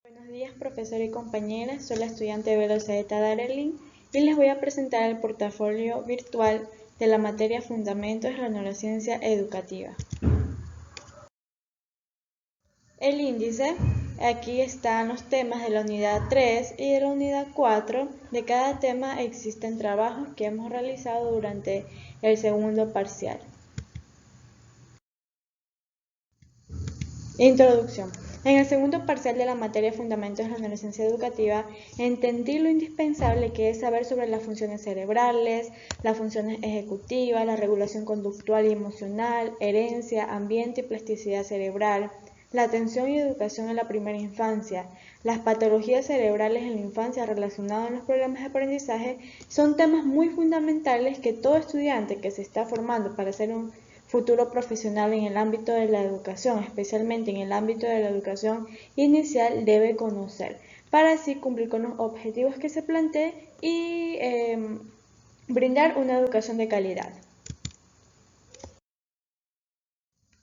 Buenos días, profesor y compañeras. Soy la estudiante Veloceta Darelin y les voy a presentar el portafolio virtual de la materia Fundamentos de la Neurociencia Educativa. El índice, aquí están los temas de la unidad 3 y de la unidad 4. De cada tema existen trabajos que hemos realizado durante el segundo parcial. Introducción. En el segundo parcial de la materia Fundamentos de la Neurociencia Educativa, entendí lo indispensable que es saber sobre las funciones cerebrales, las funciones ejecutivas, la regulación conductual y emocional, herencia, ambiente y plasticidad cerebral, la atención y educación en la primera infancia, las patologías cerebrales en la infancia relacionadas con los problemas de aprendizaje. Son temas muy fundamentales que todo estudiante que se está formando para ser un futuro profesional en el ámbito de la educación, especialmente en el ámbito de la educación inicial, debe conocer, para así cumplir con los objetivos que se plantee y brindar una educación de calidad.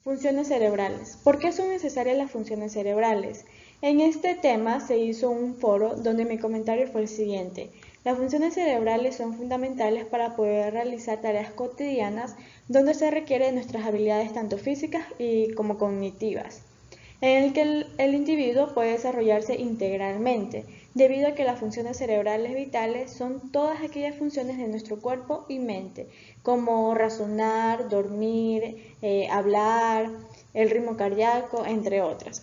Funciones cerebrales. ¿Por qué son necesarias las funciones cerebrales? En este tema se hizo un foro donde mi comentario fue el siguiente. Las funciones cerebrales son fundamentales para poder realizar tareas cotidianas donde se requieren nuestras habilidades tanto físicas como cognitivas, en el que el individuo puede desarrollarse integralmente, debido a que las funciones cerebrales vitales son todas aquellas funciones de nuestro cuerpo y mente, como razonar, dormir, hablar, el ritmo cardíaco, entre otras.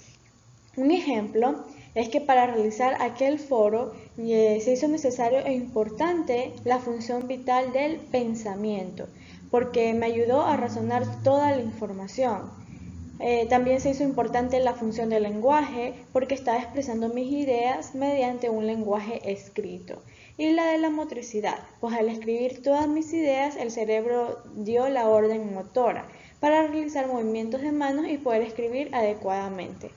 Un ejemplo es que para realizar aquel foro se hizo necesario e importante la función vital del pensamiento, porque me ayudó a razonar toda la información. También se hizo importante la función del lenguaje, porque estaba expresando mis ideas mediante un lenguaje escrito. Y la de la motricidad, pues al escribir todas mis ideas, el cerebro dio la orden motora para realizar movimientos de manos y poder escribir adecuadamente.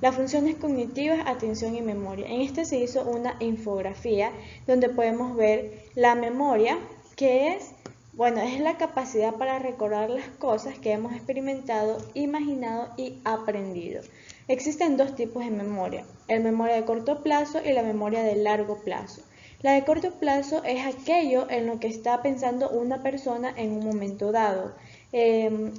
Las funciones cognitivas, atención y memoria. En este se hizo una infografía donde podemos ver la memoria, que es la capacidad para recordar las cosas que hemos experimentado, imaginado y aprendido. Existen dos tipos de memoria, la memoria de corto plazo y la memoria de largo plazo. La de corto plazo es aquello en lo que está pensando una persona en un momento dado.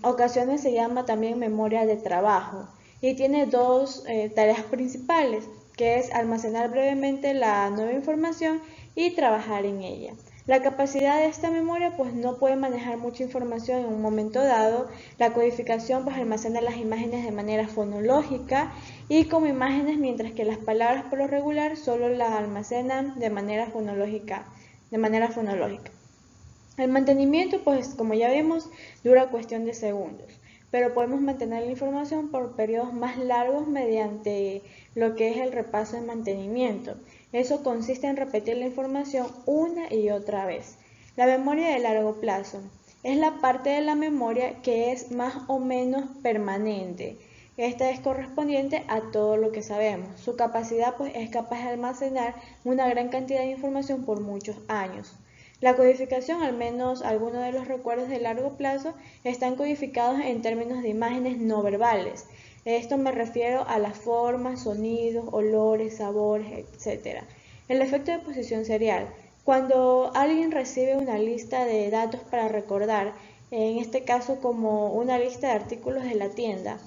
Ocasiones se llama también memoria de trabajo y tiene dos tareas principales, que es almacenar brevemente la nueva información y trabajar en ella. La capacidad de esta memoria pues no puede manejar mucha información en un momento dado. La codificación pues almacena las imágenes de manera fonológica y como imágenes, mientras que las palabras por lo regular solo las almacenan de manera fonológica. El mantenimiento pues como ya vimos dura cuestión de segundos, pero podemos mantener la información por periodos más largos mediante lo que es el repaso de mantenimiento. Eso consiste en repetir la información una y otra vez. La memoria de largo plazo es la parte de la memoria que es más o menos permanente. Esta es correspondiente a todo lo que sabemos. Su capacidad pues es capaz de almacenar una gran cantidad de información por muchos años. La codificación, al menos algunos de los recuerdos de largo plazo, están codificados en términos de imágenes no verbales. Esto me refiero a las formas, sonidos, olores, sabores, etc. El efecto de posición serial. Cuando alguien recibe una lista de datos para recordar, en este caso como una lista de artículos de la tienda,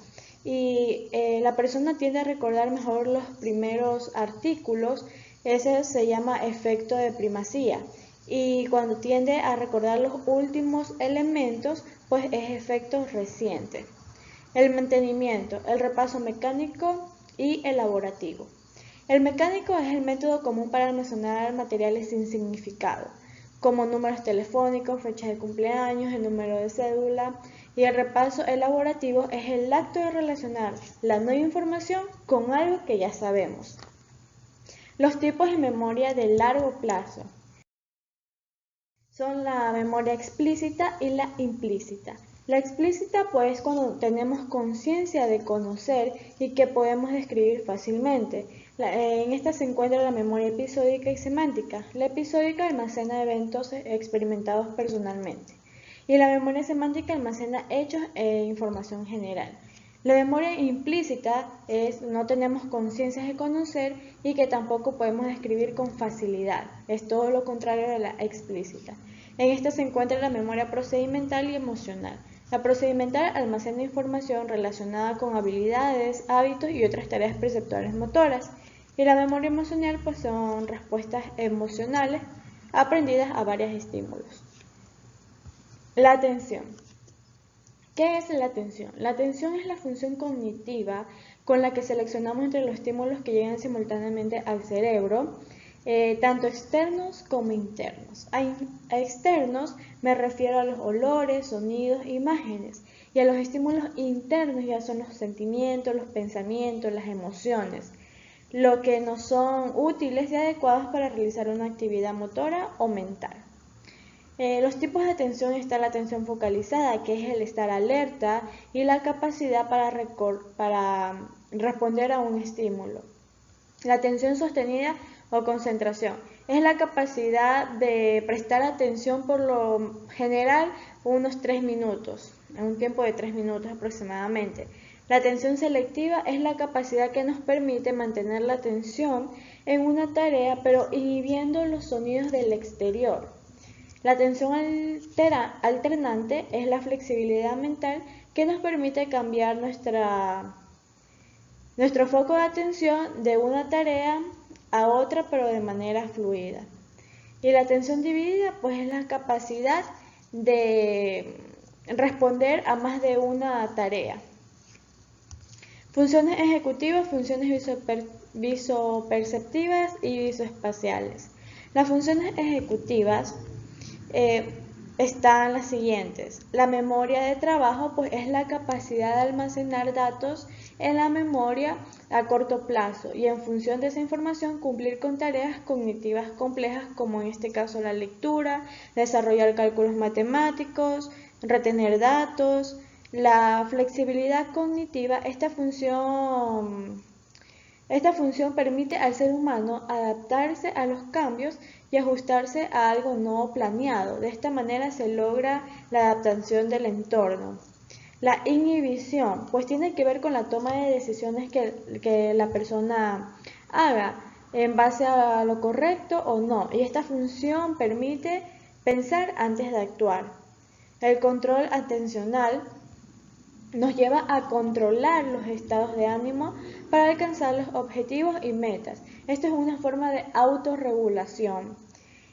y la persona tiende a recordar mejor los primeros artículos, ese se llama efecto de primacía. Y cuando tiende a recordar los últimos elementos, pues es efecto reciente. El mantenimiento, el repaso mecánico y elaborativo. El mecánico es el método común para almacenar materiales sin significado, como números telefónicos, fechas de cumpleaños, el número de cédula, y el repaso elaborativo es el acto de relacionar la nueva información con algo que ya sabemos. Los tipos de memoria de largo plazo son la memoria explícita y la implícita. La explícita pues cuando tenemos conciencia de conocer y que podemos describir fácilmente. En esta se encuentra la memoria episódica y semántica. La episódica almacena eventos experimentados personalmente y la memoria semántica almacena hechos e información general. La memoria implícita es no tenemos conciencia de conocer y que tampoco podemos describir con facilidad. Es todo lo contrario de la explícita. En esta se encuentra la memoria procedimental y emocional. La procedimental almacena información relacionada con habilidades, hábitos y otras tareas perceptuales motoras. Y la memoria emocional pues son respuestas emocionales aprendidas a varios estímulos. La atención. ¿Qué es la atención? La atención es la función cognitiva con la que seleccionamos entre los estímulos que llegan simultáneamente al cerebro, tanto externos como internos. A externos me refiero a los olores, sonidos, imágenes, y a los estímulos internos ya son los sentimientos, los pensamientos, las emociones, lo que nos son útiles y adecuados para realizar una actividad motora o mental. Los tipos de atención está la atención focalizada, que es el estar alerta y la capacidad para responder a un estímulo. La atención sostenida o concentración es la capacidad de prestar atención por lo general unos 3 minutos, en un tiempo de 3 minutos aproximadamente. La atención selectiva es la capacidad que nos permite mantener la atención en una tarea pero inhibiendo los sonidos del exterior. La atención alternante es la flexibilidad mental que nos permite cambiar nuestro foco de atención de una tarea a otra, pero de manera fluida. Y la atención dividida pues es la capacidad de responder a más de una tarea. Funciones ejecutivas, funciones visoperceptivas y visoespaciales. Las funciones ejecutivas están las siguientes. La memoria de trabajo pues es la capacidad de almacenar datos en la memoria a corto plazo y en función de esa información cumplir con tareas cognitivas complejas como en este caso la lectura, desarrollar cálculos matemáticos, retener datos. La flexibilidad cognitiva, esta función permite al ser humano adaptarse a los cambios y ajustarse a algo no planeado. De esta manera se logra la adaptación del entorno. La inhibición, pues tiene que ver con la toma de decisiones que la persona haga en base a lo correcto o no. Y esta función permite pensar antes de actuar. El control atencional nos lleva a controlar los estados de ánimo para alcanzar los objetivos y metas. Esto es una forma de autorregulación.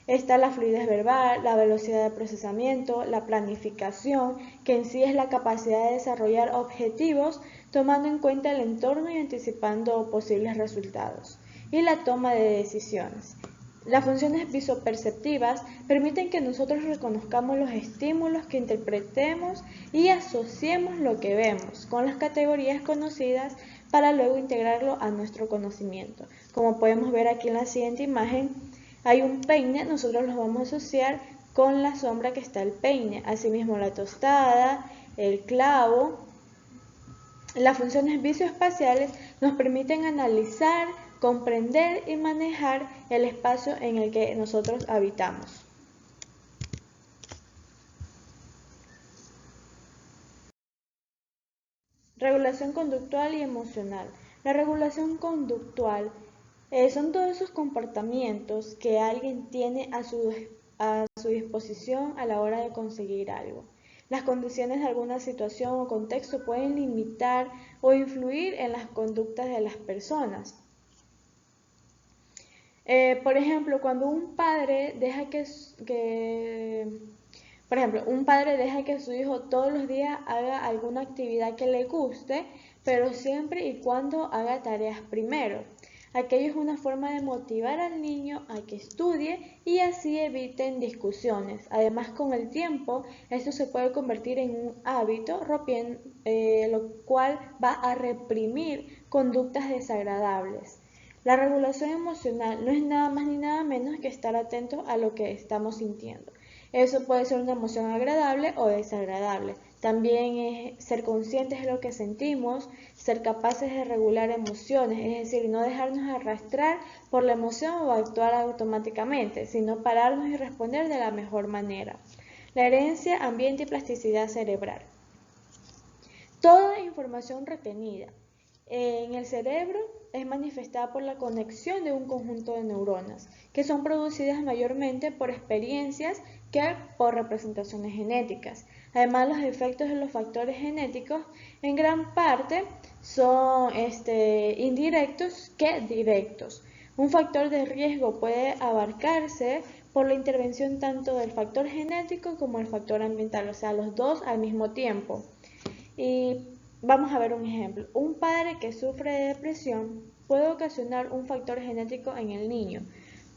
Está la fluidez verbal, la velocidad de procesamiento, la planificación, que en sí es la capacidad de desarrollar objetivos tomando en cuenta el entorno y anticipando posibles resultados. Y la toma de decisiones. Las funciones visoperceptivas permiten que nosotros reconozcamos los estímulos, que interpretemos y asociemos lo que vemos con las categorías conocidas para luego integrarlo a nuestro conocimiento. Como podemos ver aquí en la siguiente imagen, hay un peine, nosotros lo vamos a asociar con la sombra que está el peine. Asimismo la tostada, el clavo. Las funciones visoespaciales nos permiten analizar, comprender y manejar el espacio en el que nosotros habitamos. Regulación conductual y emocional. La regulación conductual son todos esos comportamientos que alguien tiene a su disposición a la hora de conseguir algo. Las condiciones de alguna situación o contexto pueden limitar o influir en las conductas de las personas. Por ejemplo, cuando un padre deja que su hijo todos los días haga alguna actividad que le guste, pero siempre y cuando haga tareas primero. Aquello es una forma de motivar al niño a que estudie y así eviten discusiones. Además, con el tiempo, esto se puede convertir en un hábito, lo cual va a reprimir conductas desagradables. La regulación emocional no es nada más ni nada menos que estar atentos a lo que estamos sintiendo. Eso puede ser una emoción agradable o desagradable. También es ser conscientes de lo que sentimos, ser capaces de regular emociones, es decir, no dejarnos arrastrar por la emoción o actuar automáticamente, sino pararnos y responder de la mejor manera. La herencia, ambiente y plasticidad cerebral. Toda información retenida en el cerebro es manifestada por la conexión de un conjunto de neuronas, que son producidas mayormente por experiencias que por representaciones genéticas. Además, los efectos de los factores genéticos en gran parte son indirectos que directos. Un factor de riesgo puede abarcarse por la intervención tanto del factor genético como el factor ambiental, o sea, los dos al mismo tiempo. Y vamos a ver un ejemplo. Un padre que sufre de depresión puede ocasionar un factor genético en el niño,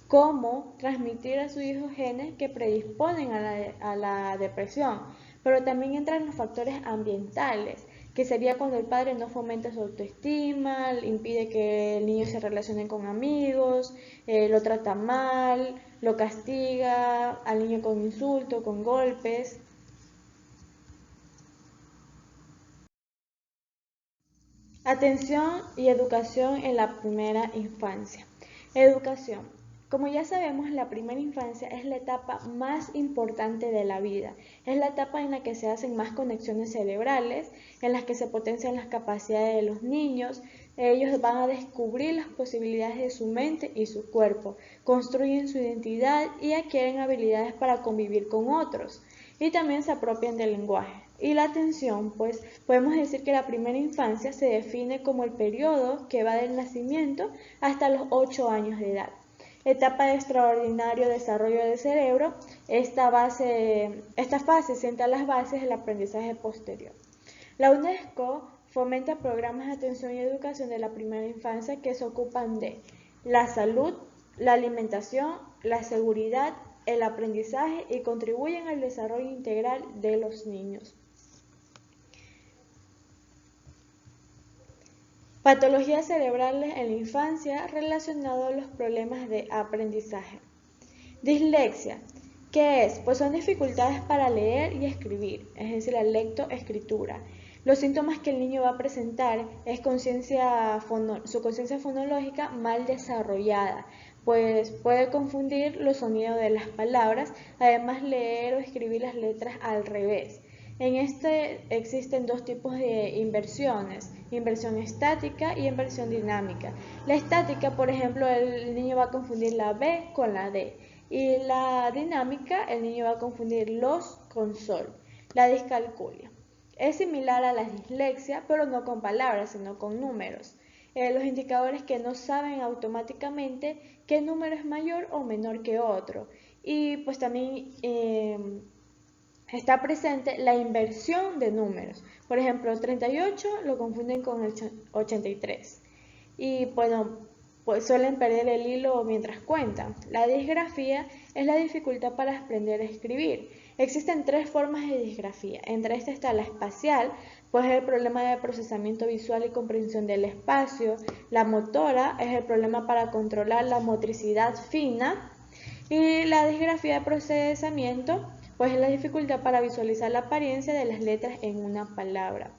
como transmitir a su hijo genes que predisponen a la depresión, pero también entran los factores ambientales, que sería cuando el padre no fomenta su autoestima, impide que el niño se relacione con amigos, lo trata mal, lo castiga al niño con insultos, con golpes. Atención y educación en la primera infancia. Educación. Como ya sabemos, la primera infancia es la etapa más importante de la vida. Es la etapa en la que se hacen más conexiones cerebrales, en las que se potencian las capacidades de los niños. Ellos van a descubrir las posibilidades de su mente y su cuerpo, construyen su identidad y adquieren habilidades para convivir con otros. Y también se apropian del lenguaje. Y la atención, pues podemos decir que la primera infancia se define como el periodo que va del nacimiento hasta los 8 años de edad. Etapa de extraordinario desarrollo del cerebro, esta fase sienta las bases del aprendizaje posterior. La UNESCO fomenta programas de atención y educación de la primera infancia que se ocupan de la salud, la alimentación, la seguridad, el aprendizaje y contribuyen al desarrollo integral de los niños. Patologías cerebrales en la infancia relacionadas a los problemas de aprendizaje. Dislexia. ¿Qué es? Pues son dificultades para leer y escribir, es decir, la lectoescritura. Los síntomas que el niño va a presentar es su conciencia fonológica mal desarrollada, pues puede confundir los sonidos de las palabras, además leer o escribir las letras al revés. En este existen dos tipos de inversiones, inversión estática y inversión dinámica. La estática, por ejemplo, el niño va a confundir la B con la D, y la dinámica, el niño va a confundir los con sol. La discalculia. Es similar a la dislexia, pero no con palabras, sino con números. Los indicadores que no saben automáticamente qué número es mayor o menor que otro. Y pues también está presente la inversión de números. Por ejemplo, 38 lo confunden con el 83. Y bueno, pues suelen perder el hilo mientras cuentan. La disgrafía es la dificultad para aprender a escribir. Existen tres formas de disgrafía. Entre estas está la espacial, pues es el problema de procesamiento visual y comprensión del espacio. La motora es el problema para controlar la motricidad fina. Y la disgrafía de procesamiento, pues es la dificultad para visualizar la apariencia de las letras en una palabra.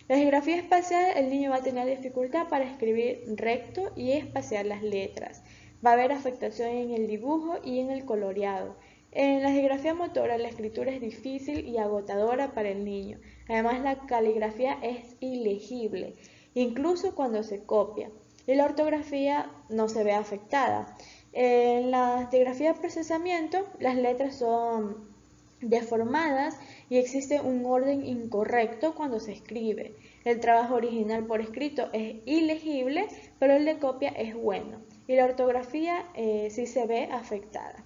La disgrafía espacial, el niño va a tener dificultad para escribir recto y espaciar las letras. Va a haber afectación en el dibujo y en el coloreado. En la disgrafía motora, la escritura es difícil y agotadora para el niño. Además, la caligrafía es ilegible, incluso cuando se copia. Y la ortografía no se ve afectada. En la disgrafía de procesamiento, las letras son deformadas y existe un orden incorrecto cuando se escribe. El trabajo original por escrito es ilegible, pero el de copia es bueno. Y la ortografía sí se ve afectada.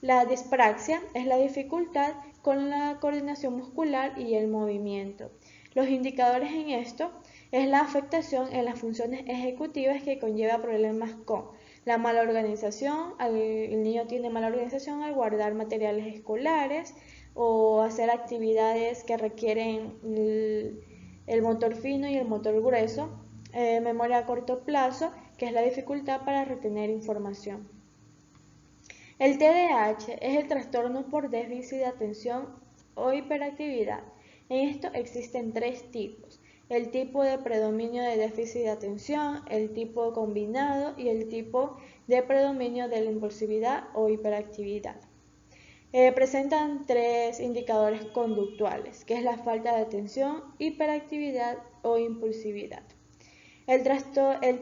La dispraxia es la dificultad con la coordinación muscular y el movimiento. Los indicadores en esto es la afectación en las funciones ejecutivas que conlleva problemas con la mala organización. El niño tiene mala organización al guardar materiales escolares o hacer actividades que requieren el motor fino y el motor grueso. Memoria a corto plazo, que es la dificultad para retener información. El TDAH es el trastorno por déficit de atención o hiperactividad. En esto existen tres tipos: el tipo de predominio de déficit de atención, el tipo combinado y el tipo de predominio de la impulsividad o hiperactividad. Presentan tres indicadores conductuales, que es la falta de atención, hiperactividad o impulsividad. El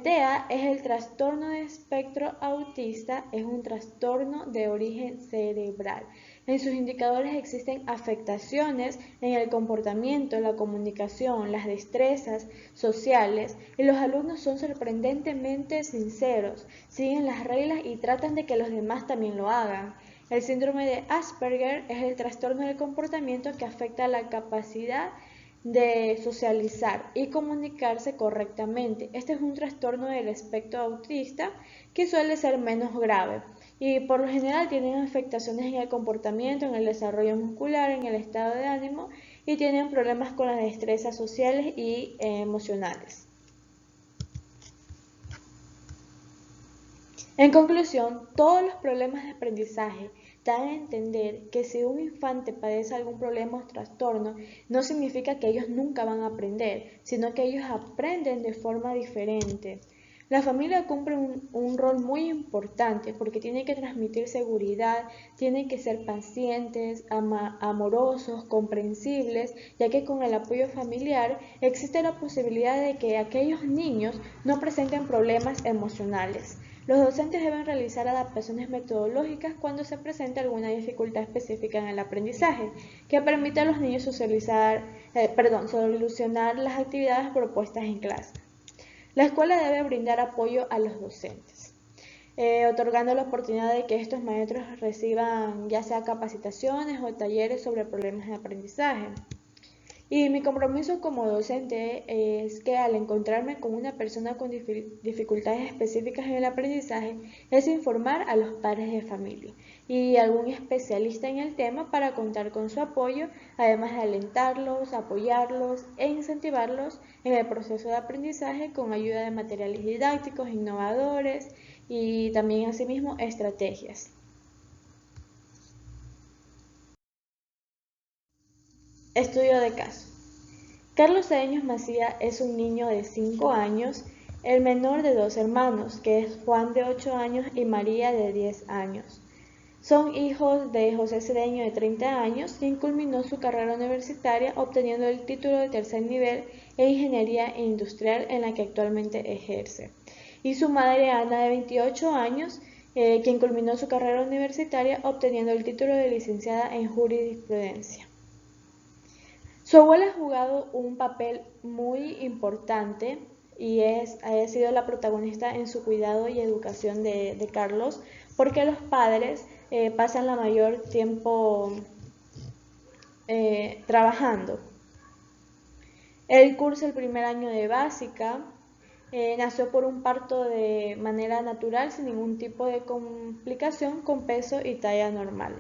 TEA es el trastorno de espectro autista, es un trastorno de origen cerebral. En sus indicadores existen afectaciones en el comportamiento, la comunicación, las destrezas sociales y los alumnos son sorprendentemente sinceros, siguen las reglas y tratan de que los demás también lo hagan. El síndrome de Asperger es el trastorno del comportamiento que afecta la capacidad de socializar y comunicarse correctamente. Este es un trastorno del espectro autista que suele ser menos grave y por lo general tienen afectaciones en el comportamiento, en el desarrollo muscular, en el estado de ánimo y tienen problemas con las destrezas sociales y emocionales. En conclusión, todos los problemas de aprendizaje dan a entender que si un infante padece algún problema o trastorno, no significa que ellos nunca van a aprender, sino que ellos aprenden de forma diferente. La familia cumple un rol muy importante porque tiene que transmitir seguridad, tienen que ser pacientes, amorosos, comprensibles, ya que con el apoyo familiar existe la posibilidad de que aquellos niños no presenten problemas emocionales. Los docentes deben realizar adaptaciones metodológicas cuando se presente alguna dificultad específica en el aprendizaje, que permita a los niños solucionar las actividades propuestas en clase. La escuela debe brindar apoyo a los docentes, otorgando la oportunidad de que estos maestros reciban ya sea capacitaciones o talleres sobre problemas de aprendizaje. Y mi compromiso como docente es que al encontrarme con una persona con dificultades específicas en el aprendizaje, es informar a los padres de familia y algún especialista en el tema para contar con su apoyo, además de alentarlos, apoyarlos e incentivarlos en el proceso de aprendizaje con ayuda de materiales didácticos innovadores y también asimismo estrategias. Estudio de caso. Carlos Cedeños Macía es un niño de 5 años, el menor de 2 hermanos, que es Juan de 8 años y María de 10 años. Son hijos de José Cedeño de 30 años, quien culminó su carrera universitaria obteniendo el título de tercer nivel en Ingeniería Industrial en la que actualmente ejerce. Y su madre Ana de 28 años, quien culminó su carrera universitaria obteniendo el título de licenciada en Jurisprudencia. Su abuela ha jugado un papel muy importante y ha sido la protagonista en su cuidado y educación de Carlos, porque los padres pasan la mayor tiempo trabajando. Él cursa el primer año de básica, nació por un parto de manera natural sin ningún tipo de complicación con peso y talla normal.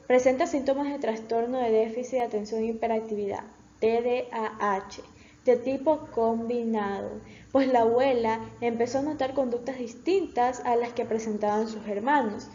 Presenta síntomas de trastorno de déficit de atención e hiperactividad, TDAH, de tipo combinado, pues la abuela empezó a notar conductas distintas a las que presentaban sus hermanos,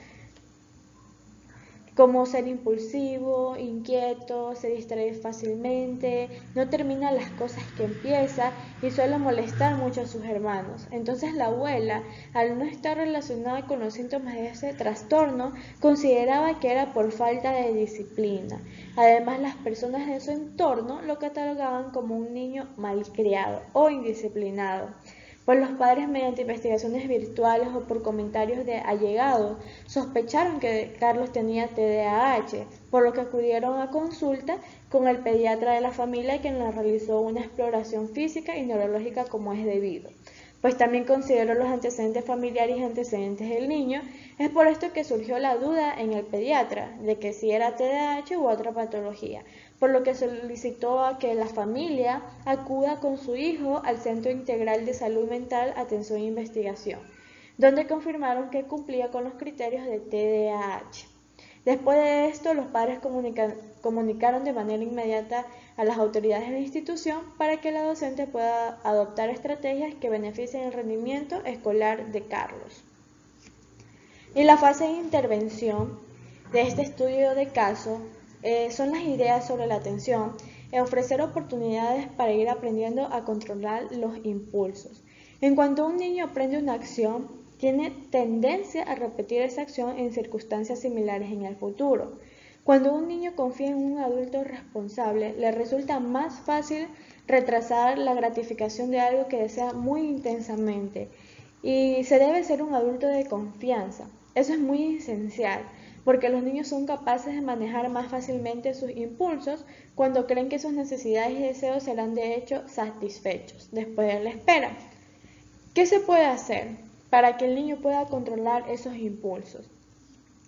como ser impulsivo, inquieto, se distrae fácilmente, no termina las cosas que empieza y suele molestar mucho a sus hermanos. Entonces la abuela, al no estar relacionada con los síntomas de ese trastorno, consideraba que era por falta de disciplina. Además, las personas de su entorno lo catalogaban como un niño malcriado o indisciplinado. Pues los padres, mediante investigaciones virtuales o por comentarios de allegados, sospecharon que Carlos tenía TDAH, por lo que acudieron a consulta con el pediatra de la familia, quien le realizó una exploración física y neurológica como es debido. Pues también consideró los antecedentes familiares y antecedentes del niño. Es por esto que surgió la duda en el pediatra de que si era TDAH u otra patología, por lo que solicitó a que la familia acuda con su hijo al Centro Integral de Salud Mental, Atención e Investigación, donde confirmaron que cumplía con los criterios de TDAH. Después de esto, los padres comunicaron de manera inmediata a las autoridades de la institución para que la docente pueda adoptar estrategias que beneficien el rendimiento escolar de Carlos. Y la fase de intervención de este estudio de caso son las ideas sobre la atención, ofrecer oportunidades para ir aprendiendo a controlar los impulsos. En cuanto un niño aprende una acción, tiene tendencia a repetir esa acción en circunstancias similares en el futuro. Cuando un niño confía en un adulto responsable, le resulta más fácil retrasar la gratificación de algo que desea muy intensamente. Y se debe ser un adulto de confianza. Eso es muy esencial, porque los niños son capaces de manejar más fácilmente sus impulsos cuando creen que sus necesidades y deseos serán de hecho satisfechos después de la espera. ¿Qué se puede hacer para que el niño pueda controlar esos impulsos?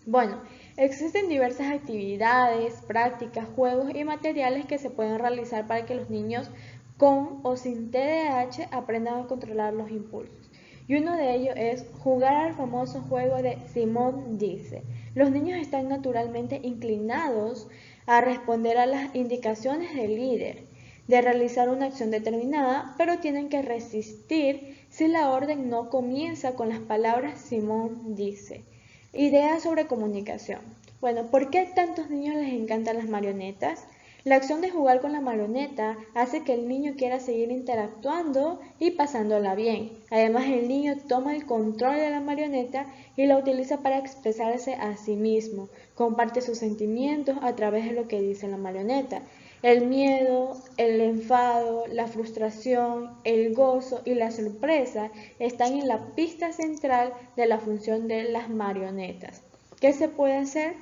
Bueno, existen diversas actividades, prácticas, juegos y materiales que se pueden realizar para que los niños con o sin TDAH aprendan a controlar los impulsos. Y uno de ellos es jugar al famoso juego de Simón dice. Los niños están naturalmente inclinados a responder a las indicaciones del líder, de realizar una acción determinada, pero tienen que resistir si la orden no comienza con las palabras Simón dice. Ideas sobre comunicación. Bueno, ¿por qué a tantos niños les encantan las marionetas? La acción de jugar con la marioneta hace que el niño quiera seguir interactuando y pasándola bien. Además, el niño toma el control de la marioneta y la utiliza para expresarse a sí mismo. Comparte sus sentimientos a través de lo que dice la marioneta. El miedo, el enfado, la frustración, el gozo y la sorpresa están en la pista central de la función de las marionetas. ¿Qué se puede hacer?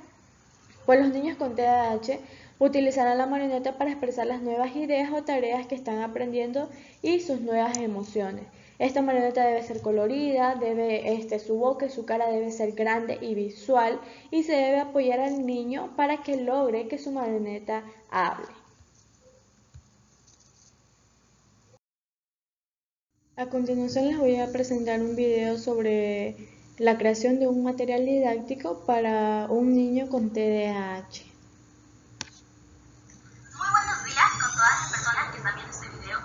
Pues los niños con TDAH utilizarán la marioneta para expresar las nuevas ideas o tareas que están aprendiendo y sus nuevas emociones. Esta marioneta debe ser colorida, su boca y su cara debe ser grande y visual y se debe apoyar al niño para que logre que su marioneta hable. A continuación les voy a presentar un video sobre la creación de un material didáctico para un niño con TDAH. Muy buenos días con todas las personas que están viendo este video.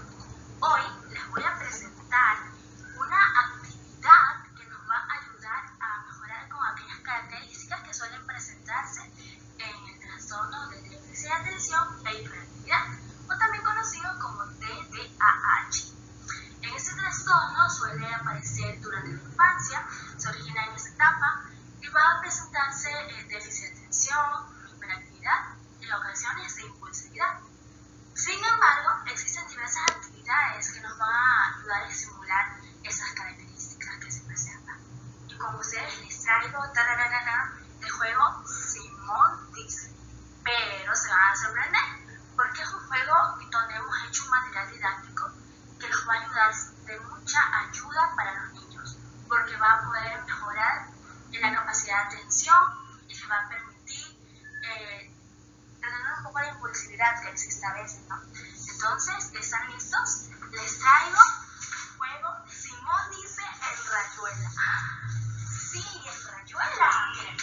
Hoy les voy a presentar una actividad que nos va a ayudar a mejorar con aquellas características que suelen presentarse en el trastorno de déficit de atención e hiperactividad, o también conocido como TDAH. En este trastorno suele aparecer durante la infancia, se origina en esa etapa y va a presentarse déficit de atención, hiperactividad, en ocasiones de impulsividad. Sin embargo, existen diversas actividades que nos van a ayudar a estimular esas características que se presentan. Y como ustedes les traigo el juego Simón dice, pero se van a sorprender porque es un juego donde hemos hecho un material didáctico que los va a ayudar de mucha ayuda para los niños, porque va a poder mejorar en la capacidad de atención y les va a permitir tener un poco de impulsividad que existe a veces, ¿no? Entonces, ¿están listos? Les traigo el juego Simón dice en rayuela. Sí, en rayuela. Miren,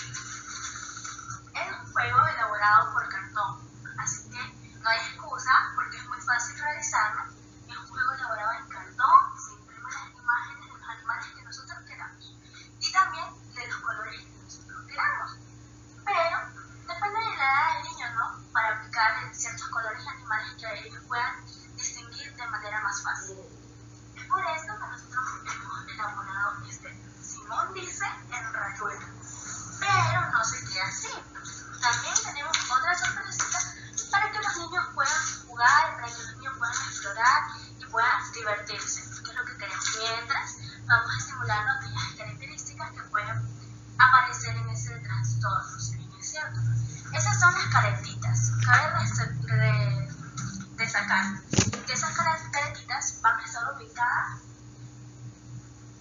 es un juego elaborado por cartón, así que no hay excusa porque es muy fácil realizarlo. Es un juego elaborado en cartón, se imprimen las imágenes de los animales que nosotros queramos y también de los colores que nosotros queramos. Pero depende de la edad del niño, ¿no? Para aplicar ciertos colores animales que ellos puedan distinguir de manera más fácil. Es por esto que nosotros hemos elaborado este Simón dice en rayuela. Pero no se queda así. También tenemos otra sorpresita para que los niños puedan jugar, para que los niños puedan explorar y puedan divertirse, que es lo que queremos. Mientras vamos estimulando aquellas características que pueden aparecer en ese trastorno, si bien es cierto. Esas son las caretitas. Cabe destacar que esas caretitas van a estar ubicadas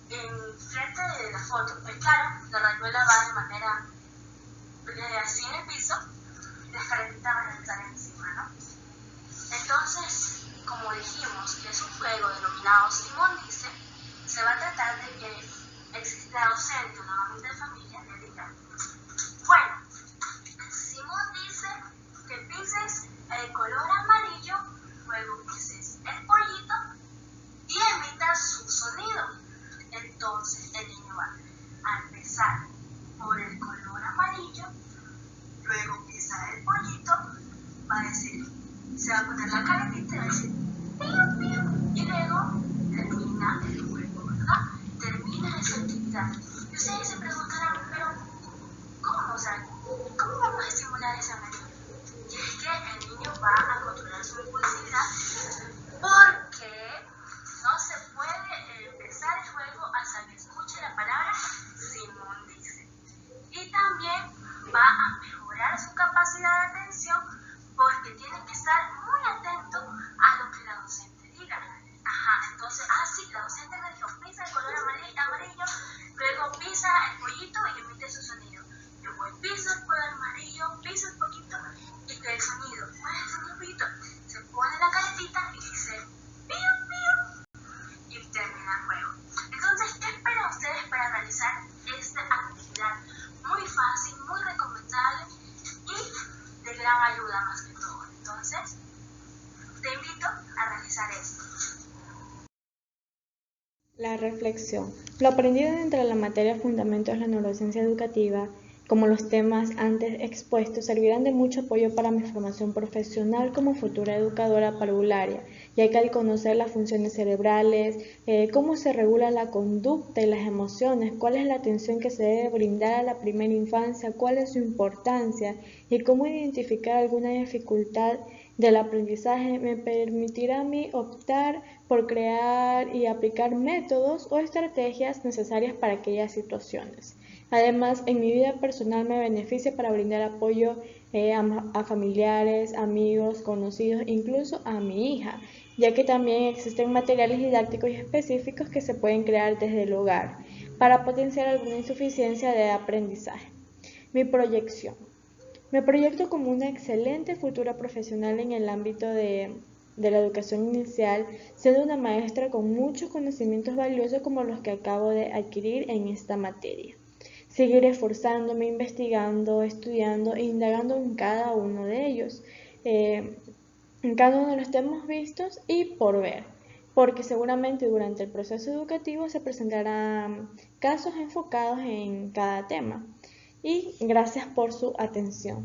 en frente de la foto. Pues claro, la rayuela va de manera así en el piso y las caretitas van a estar encima, ¿no? Entonces, como dijimos, que es un juego denominado Simón dice, se va a tratar de que exista docente o nuevamente de familia le diga, bueno, Simón dice que pises el color amarillo, luego pises el pollito y emitas su sonido. Entonces el niño va a empezar por el color amarillo, luego pisa el pollito, va a decir, se va a poner la caretita y va a decir piu piu y luego termina el juego, ¿verdad? Termina esa actividad. Y ustedes se preguntarán, pero ¿cómo? O sea, ¿cómo vamos a estimular esa mente? reflexión. Lo aprendido dentro de la materia Fundamentos de la Neurociencia Educativa, como los temas antes expuestos, servirán de mucho apoyo para mi formación profesional como futura educadora parvularia, ya que al conocer las funciones cerebrales, cómo se regula la conducta y las emociones, cuál es la atención que se debe brindar a la primera infancia, cuál es su importancia y cómo identificar alguna dificultad del aprendizaje, me permitirá a mí optar por crear y aplicar métodos o estrategias necesarias para aquellas situaciones. Además, en mi vida personal me beneficia para brindar apoyo a familiares, amigos, conocidos, incluso a mi hija, ya que también existen materiales didácticos y específicos que se pueden crear desde el hogar para potenciar alguna insuficiencia de aprendizaje. Mi proyección. Me proyecto como una excelente futura profesional en el ámbito de la educación inicial, siendo una maestra con muchos conocimientos valiosos como los que acabo de adquirir en esta materia. Seguir esforzándome, investigando, estudiando e indagando en cada uno de ellos, en cada uno de los temas vistos y por ver, porque seguramente durante el proceso educativo se presentarán casos enfocados en cada tema. Y gracias por su atención.